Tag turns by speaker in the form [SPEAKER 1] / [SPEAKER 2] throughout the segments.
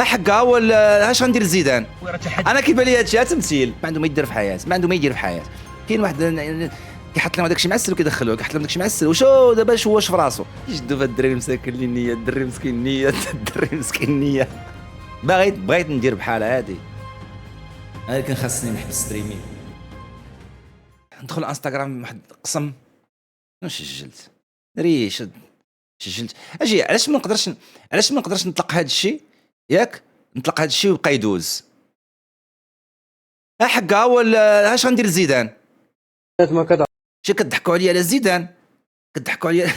[SPEAKER 1] حقا ولا اش غندير زيدان؟ انا كيبان لي هادشي تمثيل، ما عنده ما يدير في حياته، ما عنده ما يدير في حياته. كاين واحد كيحط لهم داكشي معسل وكيدخلوه، كيحط لهم داكشي معسل وشو دابا واش في راسو يشدوا في الدري مساكن اللي النيه، الدري مسكين النيه، الدري مسكين النيه. بغيت ندير بحال هادي، ولكن خاصني نحبس ستريمين، ندخل انستغرام واحد قسم سجلت ريش سجلت اجي. علاش ما نقدرش نطلق هذا الشيء؟ ياك نطلق هذا الشيء ويبقى يدوز. حقا ولا اش غندير زيدان؟
[SPEAKER 2] ما كتعرف
[SPEAKER 1] شي كتضحكوا عليا على زيدان، كتضحكوا عليا.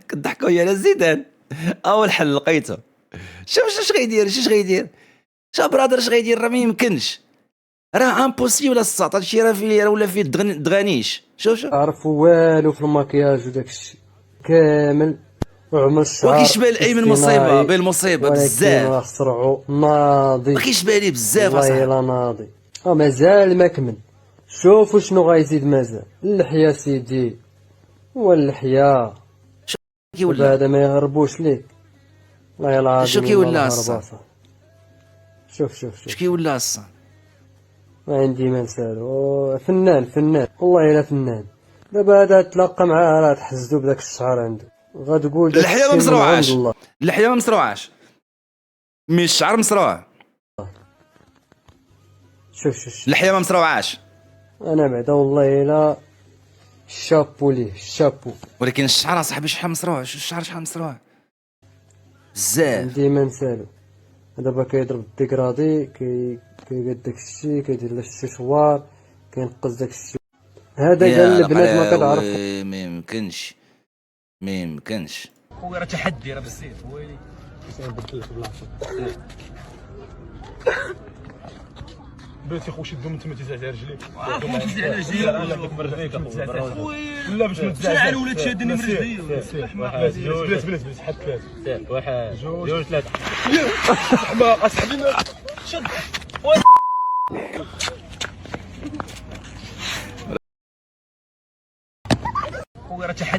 [SPEAKER 1] كتضحكوا عليا على زيدان. اول حل لقيته. شوف اش غيدير، شوف برادر اش غيدير، راه ما يمكنش، راه امبوسيبل الساط هادشي، راه فيه ولا فيه دغانيش. شوف
[SPEAKER 2] عارف والو في المكياج وداك الشيء كامل وعمل الشعر
[SPEAKER 1] وكيشبه لأي من مصيبه بين المصيبه بزاف،
[SPEAKER 2] ولكن راه صرعو ناضي،
[SPEAKER 1] وكيشبه لي بزاف
[SPEAKER 2] والله الا ناضي. مازال ما كمل. شوفوا شنو غيزيد مازال. اللحيه سيدي، واللحيه
[SPEAKER 1] كي ولا
[SPEAKER 2] هذا ما يهربوش ليك، والله العظيم.
[SPEAKER 1] شو كي ولا الصا،
[SPEAKER 2] شوف
[SPEAKER 1] شو كي ولا الصا،
[SPEAKER 2] ما عندي ما نسالو. فنان والله الا فنان. دابا هذا تلاقى معاه راه تحسدو بداك الشعر عنده، غتقول داك
[SPEAKER 1] اللحيه ما
[SPEAKER 2] الشيء من عند
[SPEAKER 1] مسروعاش،
[SPEAKER 2] الله.
[SPEAKER 1] اللحيه ما مسروعاش، مي الشعر مسروع.
[SPEAKER 2] شوف
[SPEAKER 1] اللحيه ما مسروعاش،
[SPEAKER 2] انا بعدا والله الا شابو ليه شابو.
[SPEAKER 1] ولكن الشعر اصاحبي شحال مسروع، الشعر شحال مسروع بزاف.
[SPEAKER 2] عندي ما نسالو. دابا كيضرب الديكرادي، كيقاد داك الشيء، كيدير له الششوار، كينقص داك الشيء. هذا قال البنات ما كتعرف.
[SPEAKER 1] ما يمكنش، ما يمكنش.
[SPEAKER 3] خويا راه تحدي، راه بالزيت ويلي نبدل لك بلاصه. بغيتي خويا شدو من تما تزعزع رجليك. خويا تزعزع على رجليك، لا باش ما تزعزع. شحال ولات شادني من رجلي. بلاتي حد ثلاثه. واحد جوج ثلاثه. حماق اصاحبي شد.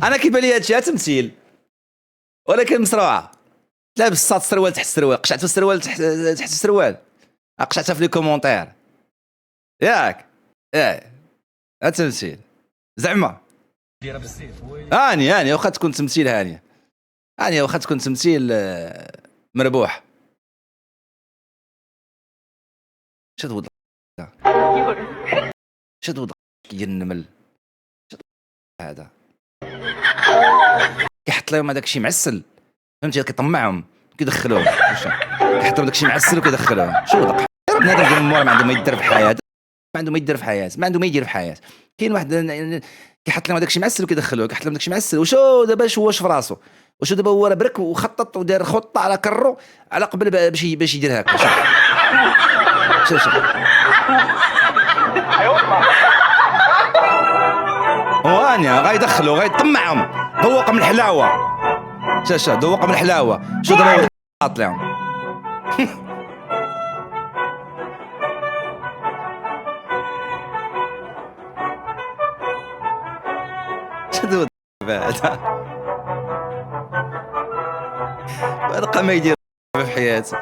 [SPEAKER 1] انا كيبان لي هادشي تمثيل، ولكن مسروعه. لابس الساط السروال تحت السروال، قشعت في السروال تحت السروال، قشعتها في لي كومونتير ياك. هاد تمثيل زعما. هاني واخا تكون تمثيل، هاني واخا تكون تمثيل مربوح. شد وضع كيدير النمل هذا، كيحط لهم هذاك الشيء معسل، فهمتي، كيطمعهم كيدخلوهم، كيحط لهم داك الشيء معسل وكيدخلوهم. شو وضع بنادم ديال المور ما عنده ما يدير في حياته، ما عنده ما يدير في حياته. كاين واحد كيحط لهم داك الشيء معسل وكيدخلوه، كيحط لهم داك الشيء معسل وشو دابا واش في راسو، وشو دابا هو راه برك وخطط ودار خطه على كرو على قبل باش يدير هكا. شوف وانيا غيدخلوا غيطمعهم، ذوق من الحلاوه. شوف ذوق من الحلاوه. شو دابا حاط لهم. شدوا هذا بقى ما يدير في حياته.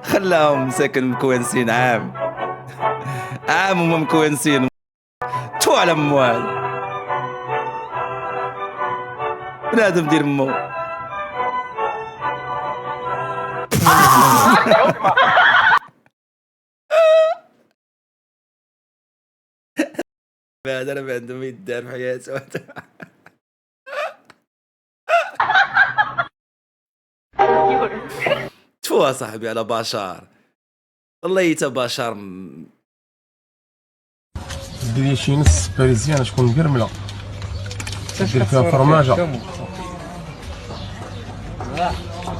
[SPEAKER 1] خلاهم مساكن مكونسين عام هما مكونسين تو على موال بنادم دير مو. هذا انا ما عنده ما يدار في حياته. تفوا صاحبي على بشار، والله يتا بشار.
[SPEAKER 4] ديري شي نص باريزيان تكون مقرمله، دير فيها فرماجه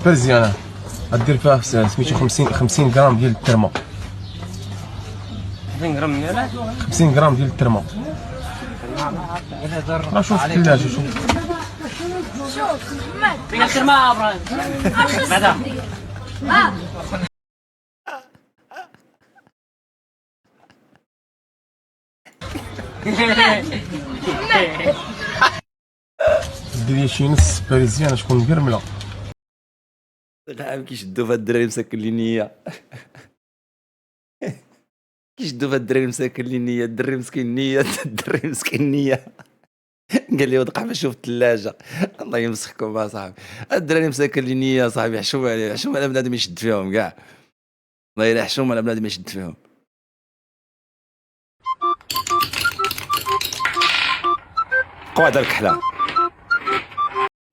[SPEAKER 4] باريزيانه، غدير فيها سميتو 50 غرام ديال الترمه.
[SPEAKER 3] 50 غرام ديال
[SPEAKER 4] 50 غرام ديال الترمه. راه شوف في الثلاجه، شوف
[SPEAKER 3] فين الترمه ابراهيم بعدا.
[SPEAKER 4] دير لي شي نص باريزيان تكون مقرمله.
[SPEAKER 1] عام كيشدو في هاد الدراري مساكن لي النية. كيشدو في هاد الدراري مساكن لي النية، الدري مسكين النية، الدري مسكين النية. قال لي وضع ما شوف الثلاجة. الله يمسخكم اصاحبي، الدراري مساكن لي النية صاحبي، حشوم عليه، حشوم على بنادم يشد فيهم كاع، والله الا حشوم على بنادم يشد فيهم. قعد الكحلة.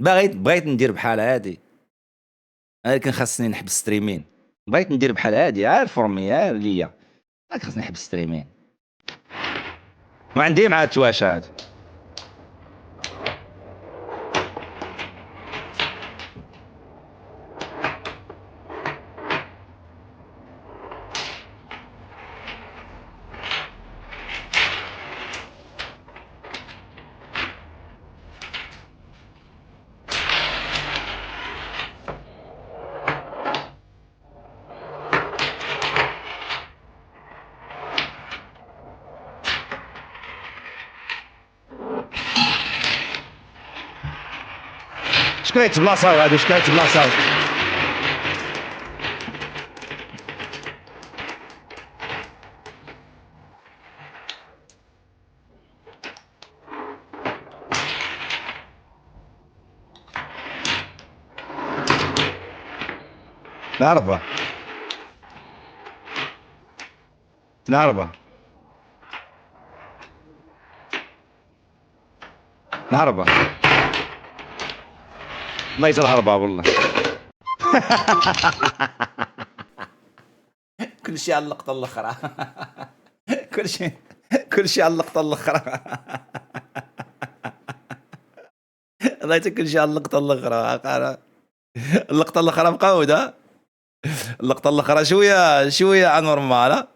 [SPEAKER 1] بغيت ندير بحال هادي، لكن خاصني نحبس ستريمين. بغيت ندير بحال هادي، عارف فورمي عارف ليا، لكن خاصني نحبس ستريمين. وعندي مع التواشة هاد. شكريت بلاصة هادو، شكريت بلاصة. نعرفه نعرفه نعرفه، الله يجر هربا والله. كل شيء على اللقطة الأخرى. كل شيء على اللقطة الأخرى. الله يجزاك، كل شيء على اللقطة الأخرى. اللقطة الأخرى مقودة، اللقطة الأخرى شوية نورمال.